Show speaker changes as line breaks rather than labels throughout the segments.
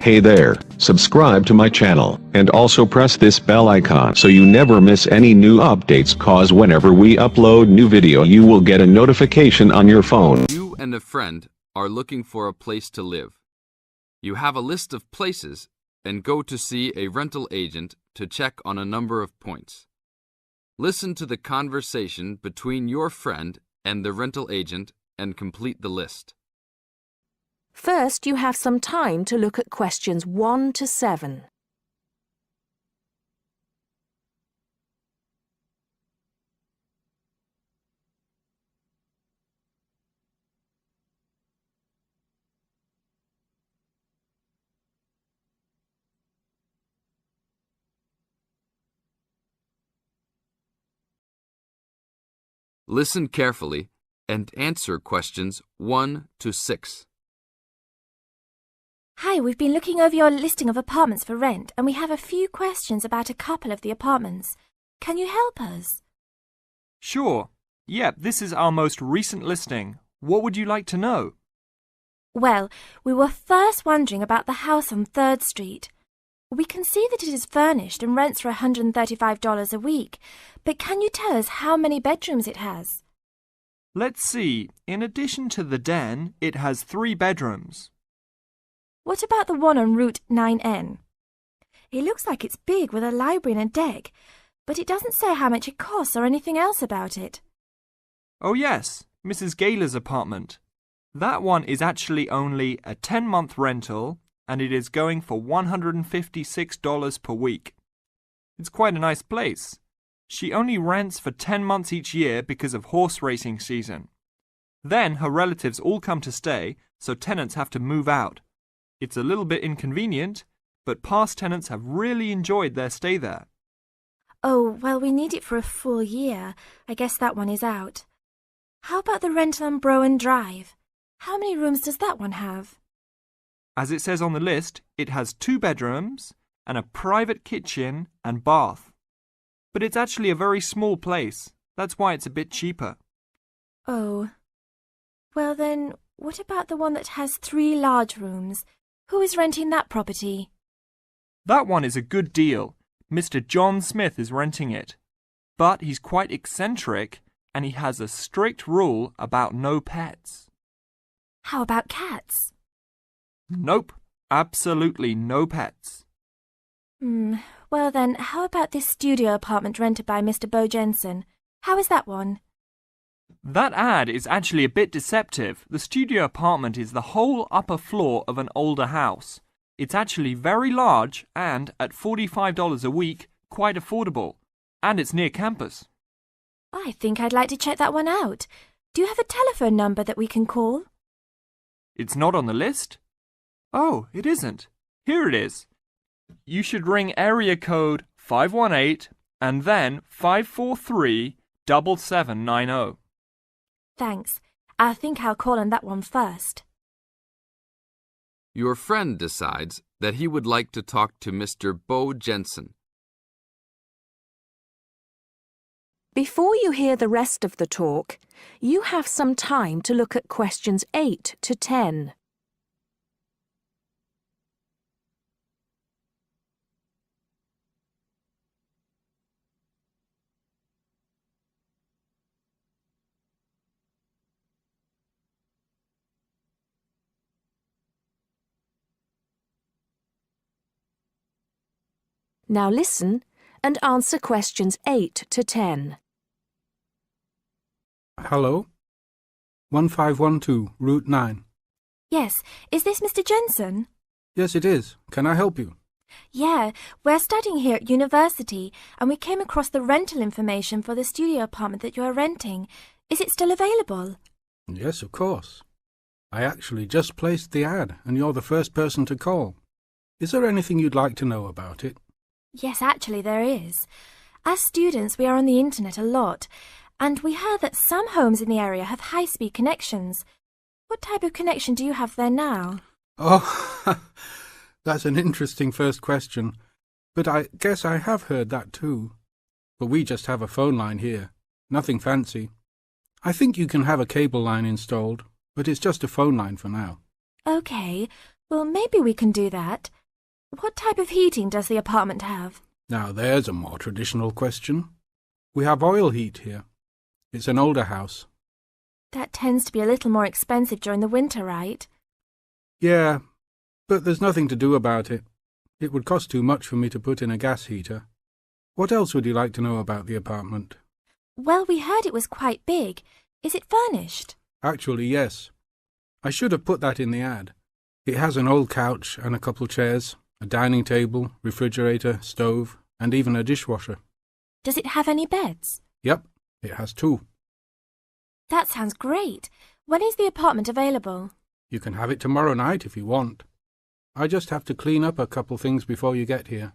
Hey there, subscribe to my channel, and also press this bell icon so you never miss any new updates, cause whenever we upload new video you will get a notification on your phone.
You and a friend are looking for a place to live. You have a list of places and go to see a rental agent to check on a number of points. Listen to the conversation between your friend and the rental agent and complete the list.
First, you have some time to look at questions 1 to 7.
Listen carefully and answer questions 1 to 6.
Hi, we've been looking over your listing of apartments for rent and we have a few questions about a couple of the apartments. Can you help us?
Sure. Yep, this is our most recent listing. What would you like to know?
Well, we were first wondering about the house on 3rd Street. We can see that it is furnished and rents for $135 a week, but can you tell us how many bedrooms it has?
Let's see. In addition to the den, it has 3 bedrooms.
What about the one on Route 9N? It looks like it's big with a library and a deck, but it doesn't say how much it costs or anything else about it.
Oh yes, Mrs. Gaylor's apartment. That one is actually only a 10-month rental and it is going for $156 per week. It's quite a nice place. She only rents for 10 months each year because of horse racing season. Then her relatives all come to stay, so tenants have to move out. It's a little bit inconvenient, but past tenants have really enjoyed their stay there.
Oh, well, we need it for a full year. I guess that one is out. How about the rental on Browen Drive? How many rooms does that one have?
As it says on the list, it has 2 bedrooms and a private kitchen and bath. But it's actually a very small place. That's why it's a bit cheaper.
Oh. Well then, what about the one that has 3 large rooms? Who is renting that property?
That one is a good deal. Mr. John Smith is renting it. But he's quite eccentric and he has a strict rule about no pets.
How about cats?
Nope, absolutely no pets.
Well then, how about this studio apartment rented by Mr. Bo Jensen? How is that one?
That ad is actually a bit deceptive. The studio apartment is the whole upper floor of an older house. It's actually very large and, at $45 a week, quite affordable. And it's near campus.
I think I'd like to check that one out. Do you have a telephone number that we can call?
It's not on the list? Oh, it isn't. Here it is. You should ring area code 518 and then 543-7790.
Thanks. I think I'll call on that one first.
Your friend decides that he would like to talk to Mr. Bo Jensen.
Before you hear the rest of the talk, you have some time to look at questions 8 to 10. Now listen and answer questions 8 to 10.
Hello? 1512, Route 9.
Yes, is this Mr. Jensen?
Yes, it is. Can I help you?
Yeah, we're studying here at university and we came across the rental information for the studio apartment that you are renting. Is it still available?
Yes, of course. I actually just placed the ad and you're the first person to call. Is there anything you'd like to know about it?
Yes, actually there is. As students, we are on the internet a lot, and we heard that some homes in the area have high-speed connections. What type of connection do you have there now?
Oh, that's an interesting first question. But I guess I have heard that too. But we just have a phone line here. Nothing fancy. I think you can have a cable line installed, but it's just a phone line for now.
Okay, well maybe we can do that. What type of heating does the apartment have?
Now there's a more traditional question. We have oil heat here. It's an older house.
That tends to be a little more expensive during the winter, right?
Yeah, but there's nothing to do about it. It would cost too much for me to put in a gas heater. What else would you like to know about the apartment?
Well, we heard it was quite big. Is it furnished?
Actually, yes. I should have put that in the ad. It has an old couch and a couple chairs, a dining table, refrigerator, stove, and even a dishwasher.
Does it have any beds?
Yep, it has 2.
That sounds great. When is the apartment available?
You can have it tomorrow night if you want. I just have to clean up a couple things before you get here.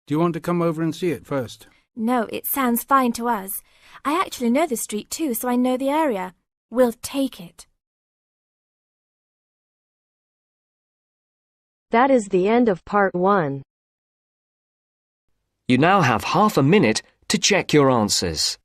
Do you want to come over and see it first?
No, it sounds fine to us. I actually know the street too, so I know the area. We'll take it.
That is the end of part 1.
You now have half a minute to check your answers.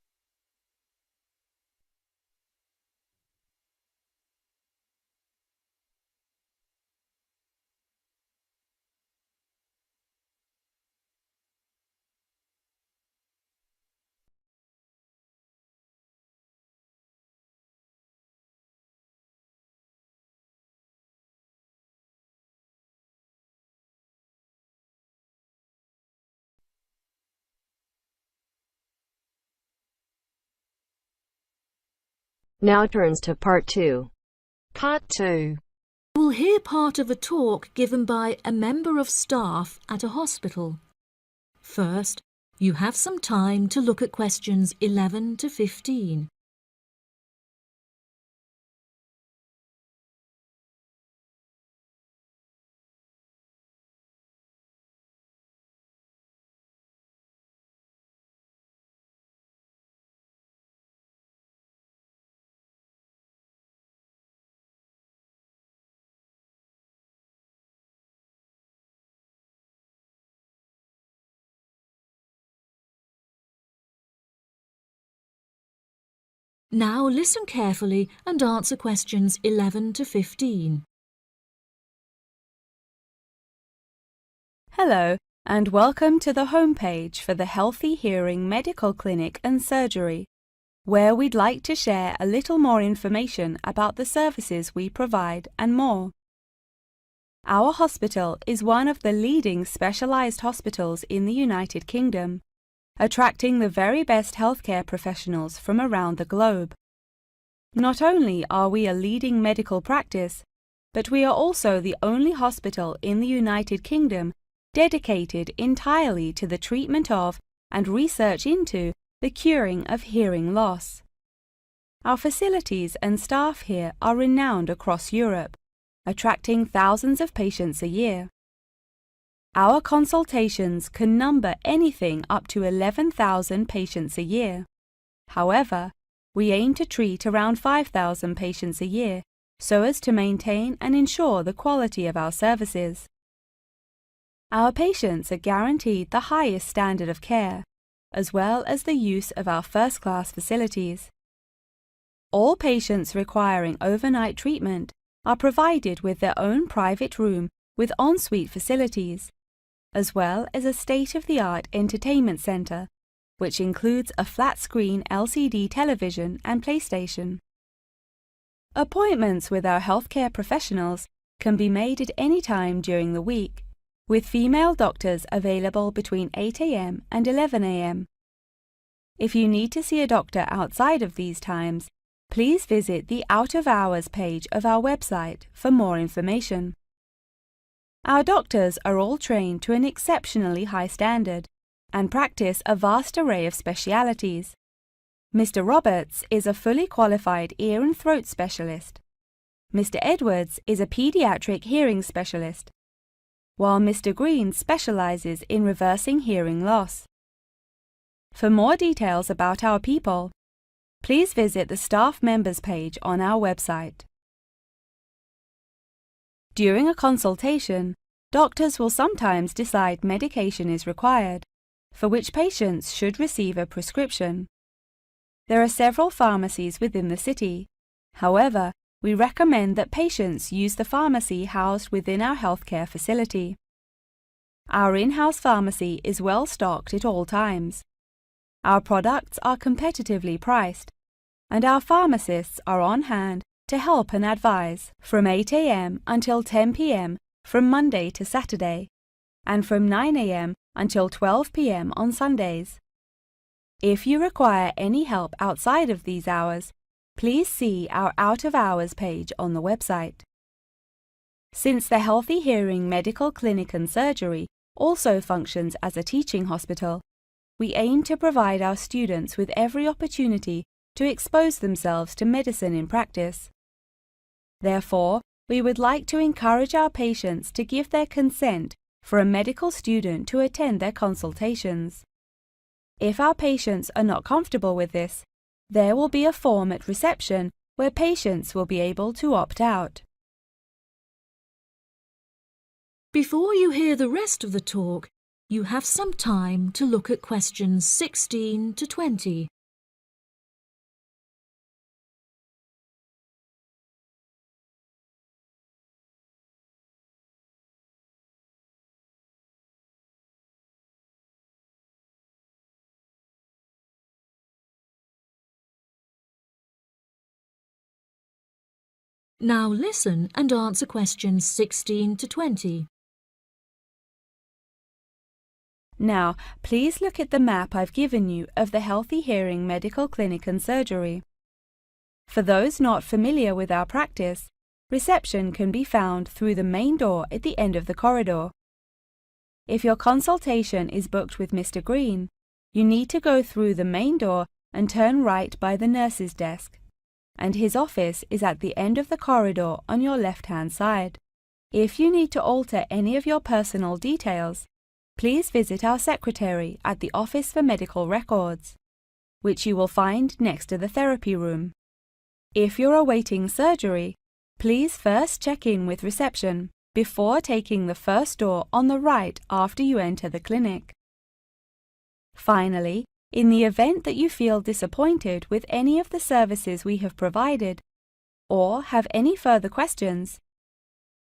Now turns to part 2.
Part 2.
You will hear part of a talk given by a member of staff at a hospital. First, you have some time to look at questions 11 to 15. Now listen carefully and answer questions 11 to 15.
Hello, and welcome to the homepage for the Healthy Hearing Medical Clinic and Surgery, where we'd like to share a little more information about the services we provide and more. Our hospital is one of the leading specialized hospitals in the United Kingdom, attracting the very best healthcare professionals from around the globe. Not only are we a leading medical practice, but we are also the only hospital in the United Kingdom dedicated entirely to the treatment of and research into the curing of hearing loss. Our facilities and staff here are renowned across Europe, attracting thousands of patients a year. Our consultations can number anything up to 11,000 patients a year. However, we aim to treat around 5,000 patients a year so as to maintain and ensure the quality of our services. Our patients are guaranteed the highest standard of care, as well as the use of our first-class facilities. All patients requiring overnight treatment are provided with their own private room with ensuite facilities, as well as a state-of-the-art entertainment center, which includes a flat-screen LCD television and PlayStation. Appointments with our healthcare professionals can be made at any time during the week, with female doctors available between 8 a.m. and 11 a.m. If you need to see a doctor outside of these times, please visit the Out of Hours page of our website for more information. Our doctors are all trained to an exceptionally high standard and practice a vast array of specialities. Mr. Roberts is a fully qualified ear and throat specialist. Mr. Edwards is a pediatric hearing specialist, while Mr. Green specializes in reversing hearing loss. For more details about our people, please visit the staff members page on our website. During a consultation, doctors will sometimes decide medication is required, for which patients should receive a prescription. There are several pharmacies within the city. However, we recommend that patients use the pharmacy housed within our healthcare facility. Our in-house pharmacy is well stocked at all times. Our products are competitively priced, and our pharmacists are on hand to help and advise from 8 a.m. until 10 p.m. from Monday to Saturday, and from 9 a.m. until 12 p.m. on Sundays. If you require any help outside of these hours, please see our out-of-hours page on the website. Since the Healthy Hearing Medical Clinic and Surgery also functions as a teaching hospital, we aim to provide our students with every opportunity to expose themselves to medicine in practice. Therefore, we would like to encourage our patients to give their consent for a medical student to attend their consultations. If our patients are not comfortable with this, there will be a form at reception where patients will be able to opt out.
Before you hear the rest of the talk, you have some time to look at questions 16 to 20. Now listen and answer questions 16 to 20.
Now, please look at the map I've given you of the Healthy Hearing Medical Clinic and Surgery. For those not familiar with our practice, reception can be found through the main door at the end of the corridor. If your consultation is booked with Mr. Green, you need to go through the main door and turn right by the nurse's desk, and his office is at the end of the corridor on your left-hand side. If you need to alter any of your personal details, please visit our secretary at the Office for Medical Records, which you will find next to the therapy room. If you're awaiting surgery, please first check in with reception before taking the first door on the right after you enter the clinic. Finally, in the event that you feel disappointed with any of the services we have provided, or have any further questions,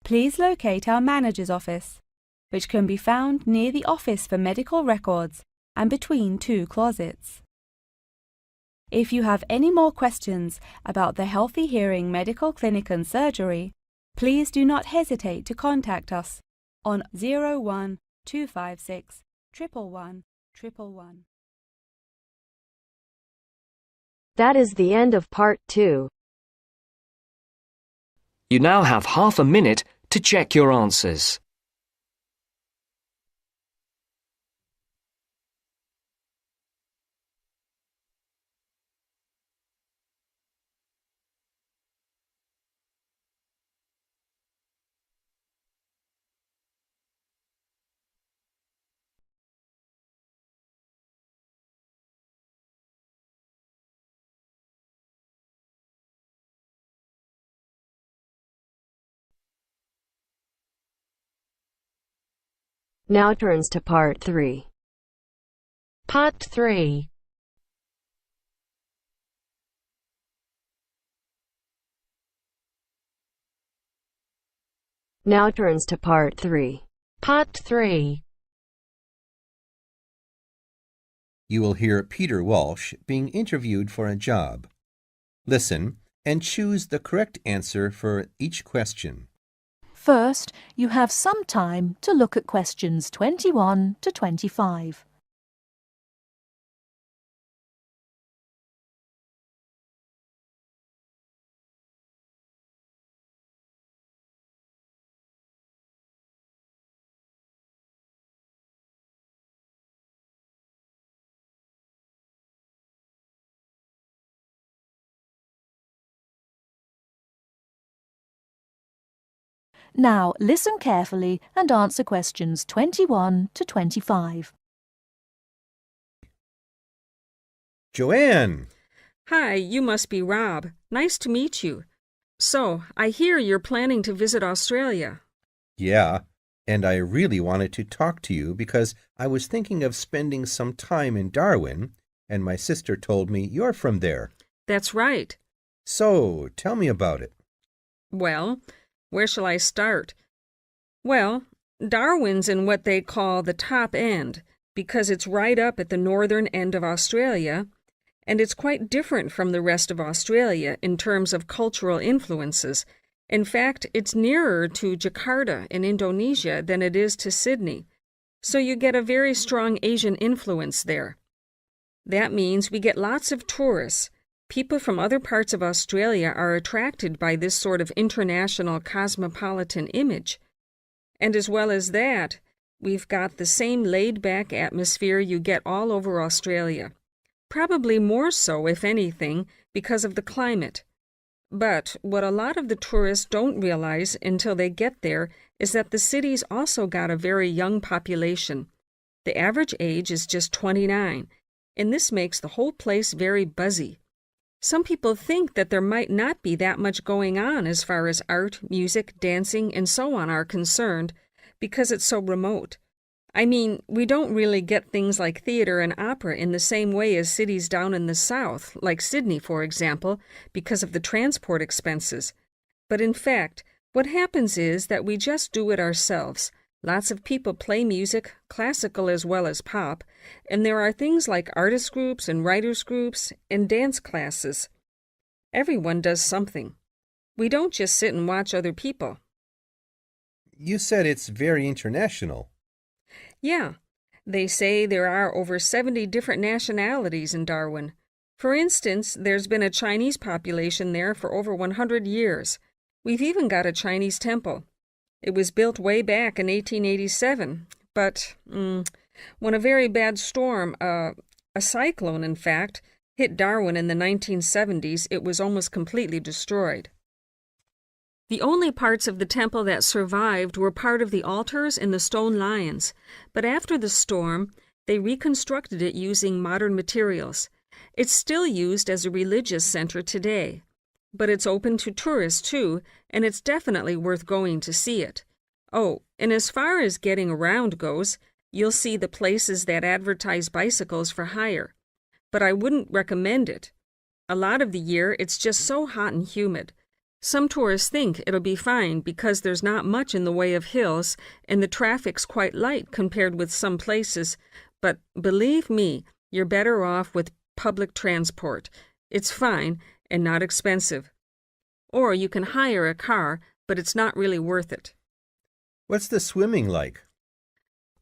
please locate our manager's office, which can be found near the Office for Medical Records and between two closets. If you have any more questions about the Healthy Hearing Medical Clinic and Surgery, please do not hesitate to contact us on 01 256 111 111.
That is the end of part 2.
You now have half a minute to check your answers.
Now turns to part 3.
Part 3.
Now turns to part 3.
Part 3.
You will hear Peter Walsh being interviewed for a job. Listen and choose the correct answer for each question.
First, you have some time to look at questions 21 to 25. Now listen carefully and answer questions 21 to 25.
Joanne!
Hi, you must be Rob. Nice to meet you. So, I hear you're planning to visit Australia.
Yeah, and I really wanted to talk to you because I was thinking of spending some time in Darwin, and my sister told me you're from there.
That's right.
So, tell me about it.
Well, where shall I start? Well, Darwin's in what they call the top end, because it's right up at the northern end of Australia, and it's quite different from the rest of Australia in terms of cultural influences. In fact, it's nearer to Jakarta in Indonesia than it is to Sydney, so you get a very strong Asian influence there. That means we get lots of tourists. People from other parts of Australia are attracted by this sort of international cosmopolitan image. And as well as that, we've got the same laid-back atmosphere you get all over Australia. Probably more so, if anything, because of the climate. But what a lot of the tourists don't realize until they get there is that the city's also got a very young population. The average age is just 29, and this makes the whole place very buzzy. Some people think that there might not be that much going on as far as art, music, dancing, and so on are concerned, because it's so remote. I mean, we don't really get things like theater and opera in the same way as cities down in the south, like Sydney, for example, because of the transport expenses. But in fact, what happens is that we just do it ourselves. Lots of people play music, classical as well as pop, and there are things like artist groups and writers groups and dance classes. Everyone does something. We don't just sit and watch other people.
You said it's very international.
Yeah, they say there are over 70 different nationalities in Darwin. For instance, there's been a Chinese population there for over 100 years. We've even got a Chinese temple. It was built way back in 1887, but when a very bad storm, a cyclone in fact, hit Darwin in the 1970s, it was almost completely destroyed. The only parts of the temple that survived were part of the altars and the stone lions, but after the storm, they reconstructed it using modern materials. It's still used as a religious center today, but it's open to tourists too, and it's definitely worth going to see it. Oh, and as far as getting around goes, you'll see the places that advertise bicycles for hire, but I wouldn't recommend it. A lot of the year, it's just so hot and humid. Some tourists think it'll be fine because there's not much in the way of hills and the traffic's quite light compared with some places, but believe me, you're better off with public transport. It's fine and not expensive. Or you can hire a car, but it's not really worth it.
What's the swimming like?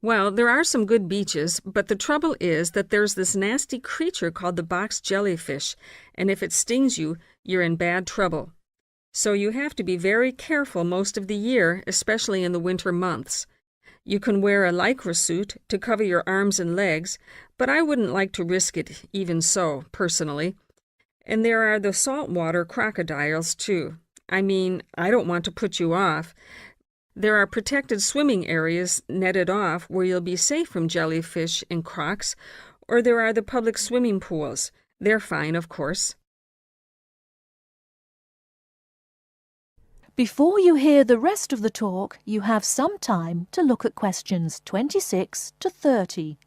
Well, there are some good beaches, but the trouble is that there's this nasty creature called the box jellyfish, and if it stings you, you're in bad trouble. So you have to be very careful most of the year, especially in the winter months. You can wear a lycra suit to cover your arms and legs, but I wouldn't like to risk it even so, personally. And there are the saltwater crocodiles, too. I mean, I don't want to put you off. There are protected swimming areas netted off where you'll be safe from jellyfish and crocs, or there are the public swimming pools. They're fine, of course.
Before you hear the rest of the talk, you have some time to look at questions 26 to 30.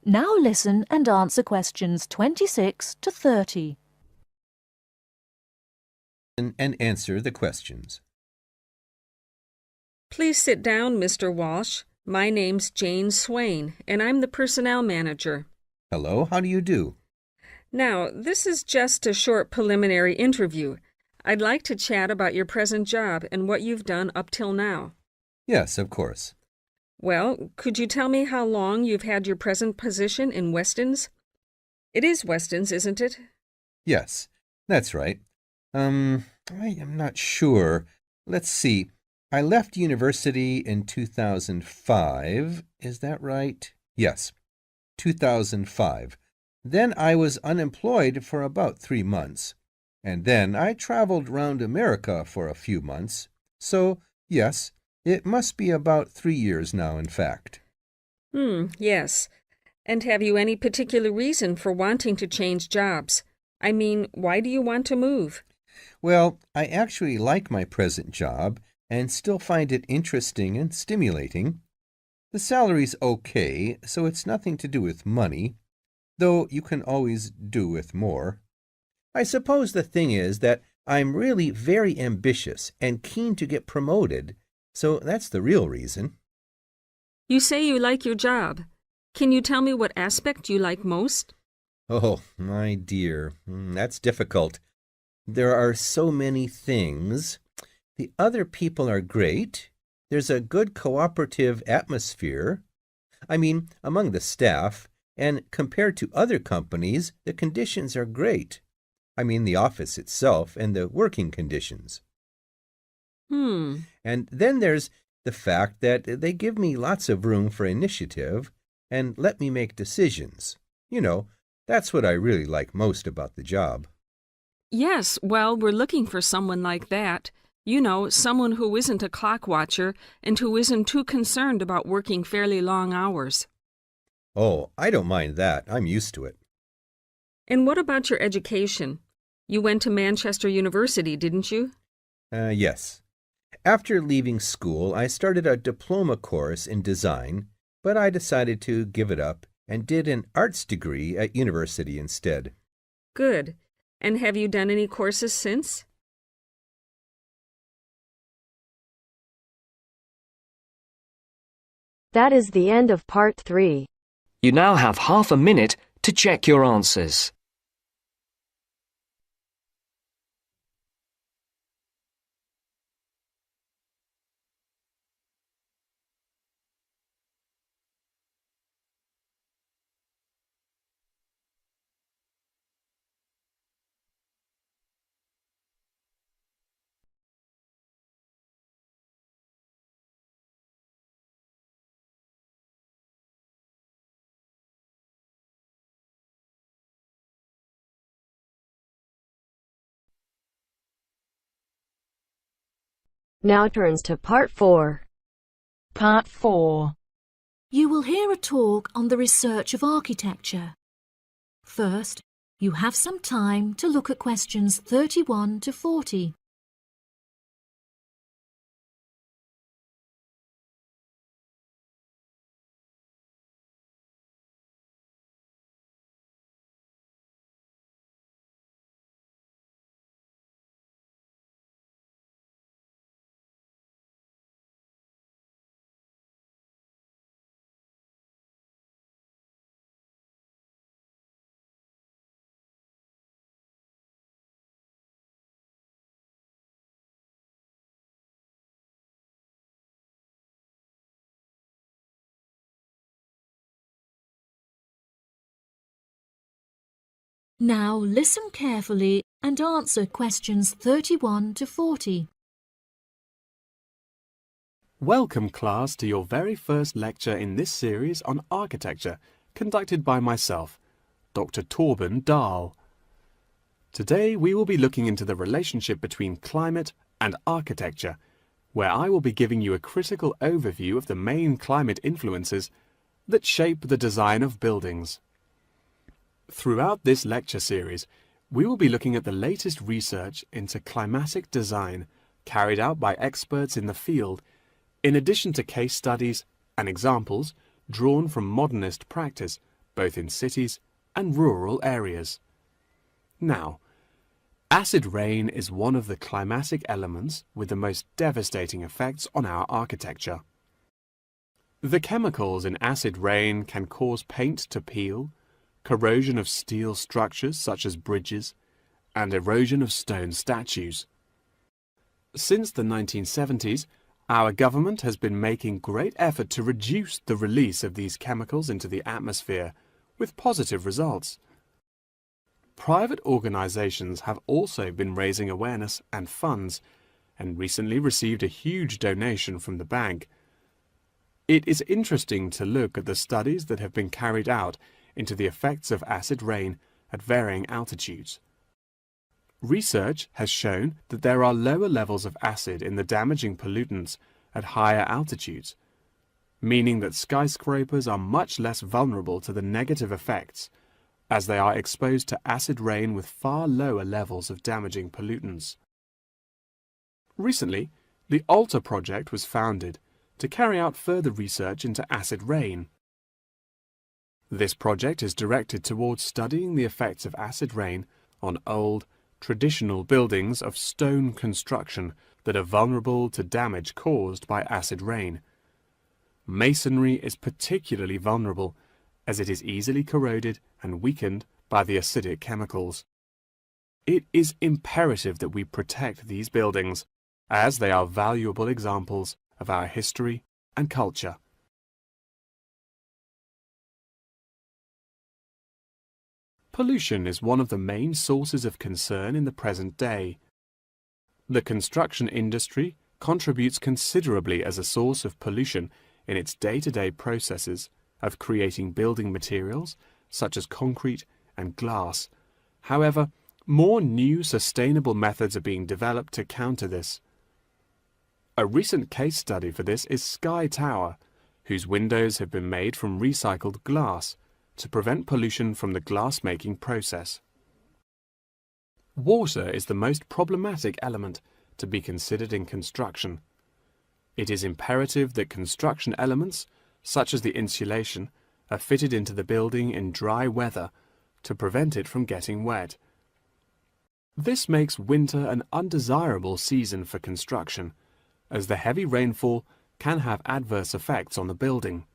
Now listen and answer questions 26 to 30.
And answer the questions.
Please sit down, Mr. Walsh. My name's Jane Swain, and I'm the personnel manager.
Hello, how do you do?
Now, this is just a short preliminary interview. I'd like to chat about your present job and what you've done up till now.
Yes, of course.
Well, could you tell me how long you've had your present position in Weston's? It is Weston's, isn't it?
Yes, that's right. I am not sure. Let's see. I left university in 2005. Is that right? Yes, 2005. Then I was unemployed for about 3 months. And then I traveled round America for a few months. So, yes, it must be about 3 years now, in fact.
Yes. And have you any particular reason for wanting to change jobs? I mean, why do you want to move?
Well, I actually like my present job and still find it interesting and stimulating. The salary's okay, so it's nothing to do with money, though you can always do with more. I suppose the thing is that I'm really very ambitious and keen to get promoted, so that's the real reason.
You say you like your job. Can you tell me what aspect you like most?
Oh, my dear, that's difficult. There are so many things. The other people are great. There's a good cooperative atmosphere. I mean, among the staff, and compared to other companies, the conditions are great. I mean, the office itself and the working conditions. And then there's the fact that they give me lots of room for initiative and let me make decisions. You know, that's what I really like most about the job.
Yes, well, we're looking for someone like that. You know, someone who isn't a clock watcher and who isn't too concerned about working fairly long hours.
Oh, I don't mind that. I'm used to it.
And what about your education? You went to Manchester University, didn't you?
Yes. After leaving school, I started a diploma course in design, but I decided to give it up and did an arts degree at university instead.
Good. And have you done any courses since?
That is the end of part 3.
You now have half a minute to check your answers.
Now turns to part 4.
Part 4.
You will hear a talk on the research of architecture. First, you have some time to look at questions 31 to 40. Now listen carefully and answer questions 31 to 40.
Welcome, class, to your very first lecture in this series on architecture, conducted by myself, Dr. Torben Dahl. Today we will be looking into the relationship between climate and architecture, where I will be giving you a critical overview of the main climate influences that shape the design of buildings. Throughout this lecture series, we will be looking at the latest research into climatic design carried out by experts in the field, in addition to case studies and examples drawn from modernist practice, both in cities and rural areas. Now, acid rain is one of the climatic elements with the most devastating effects on our architecture. The chemicals in acid rain can cause paint to peel, corrosion of steel structures such as bridges, and erosion of stone statues. Since the 1970s, our government has been making great effort to reduce the release of these chemicals into the atmosphere, with positive results. Private organizations have also been raising awareness and funds, and recently received a huge donation from the bank. It is interesting to look at the studies that have been carried out into the effects of acid rain at varying altitudes. Research has shown that there are lower levels of acid in the damaging pollutants at higher altitudes. meaning that skyscrapers are much less vulnerable to the negative effects, as they are exposed to acid rain with far lower levels of damaging pollutants. Recently, the ALTA project was founded to carry out further research into acid rain. This project is directed towards studying the effects of acid rain on old, traditional buildings of stone construction that are vulnerable to damage caused by acid rain. Masonry is particularly vulnerable as it is easily corroded and weakened by the acidic chemicals. It is imperative that we protect these buildings, as they are valuable examples of our history and culture. Pollution is one of the main sources of concern in the present day. The construction industry contributes considerably as a source of pollution in its day-to-day processes of creating building materials such as concrete and glass. However, more new sustainable methods are being developed to counter this. A recent case study for this is Sky Tower, whose windows have been made from recycled glass to prevent pollution from the glass-making process. Water is the most problematic element to be considered in construction. It is imperative that construction elements, such as the insulation, are fitted into the building in dry weather to prevent it from getting wet. This makes winter an undesirable season for construction, as the heavy rainfall can have adverse effects on the building.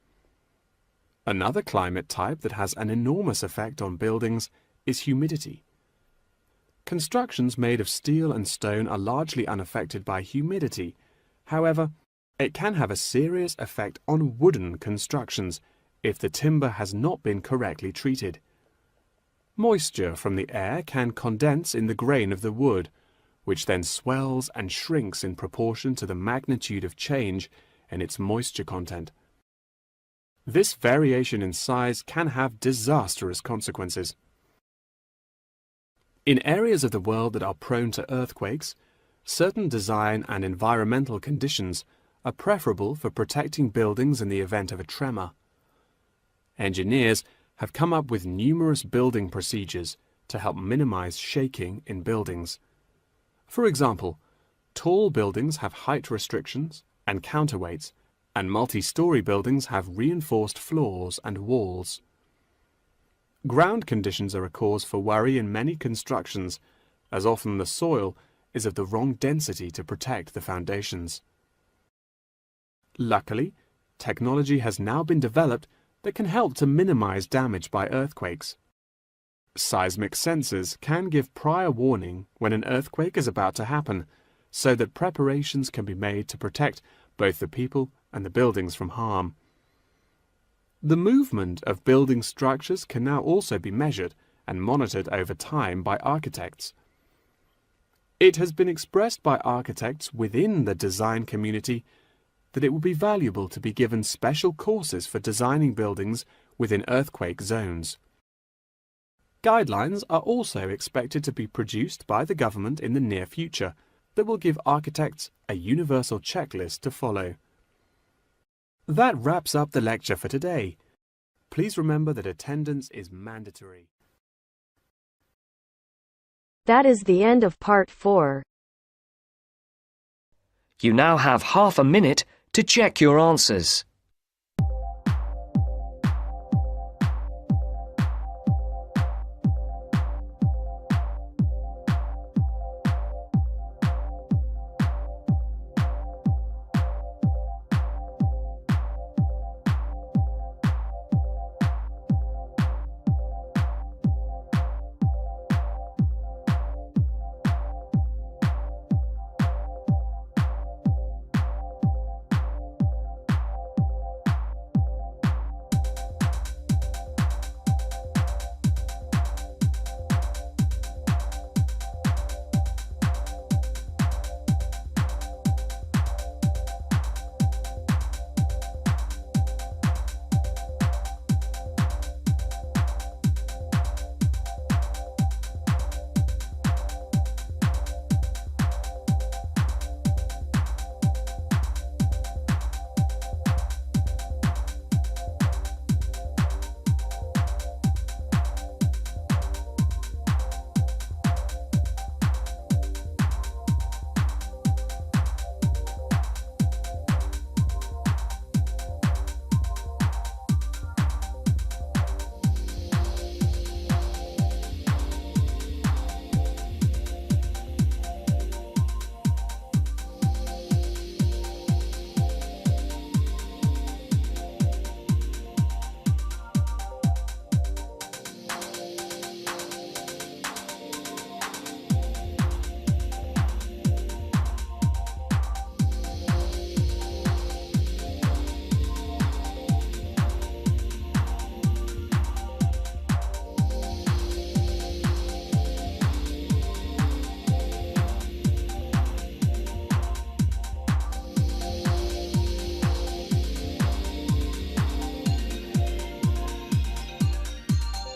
Another climate type that has an enormous effect on buildings is humidity. Constructions made of steel and stone are largely unaffected by humidity. However, it can have a serious effect on wooden constructions if the timber has not been correctly treated. Moisture from the air can condense in the grain of the wood, which then swells and shrinks in proportion to the magnitude of change in its moisture content. This variation in size can have disastrous consequences. In areas of the world that are prone to earthquakes, certain design and environmental conditions are preferable for protecting buildings in the event of a tremor. Engineers have come up with numerous building procedures to help minimize shaking in buildings. For example, tall buildings have height restrictions and counterweights, and multi-story buildings have reinforced floors and walls. Ground conditions are a cause for worry in many constructions, as often the soil is of the wrong density to protect the foundations. Luckily, technology has now been developed that can help to minimize damage by earthquakes. Seismic sensors can give prior warning when an earthquake is about to happen, so that preparations can be made to protect both the people and the buildings from harm. The movement of building structures can now also be measured and monitored over time by architects. It has been expressed by architects within the design community that it would be valuable to be given special courses for designing buildings within earthquake zones. Guidelines are also expected to be produced by the government in the near future that will give architects a universal checklist to follow. That wraps up the lecture for today. Please remember that attendance is mandatory.
That is the end of part 4.
You now have half a minute to check your answers.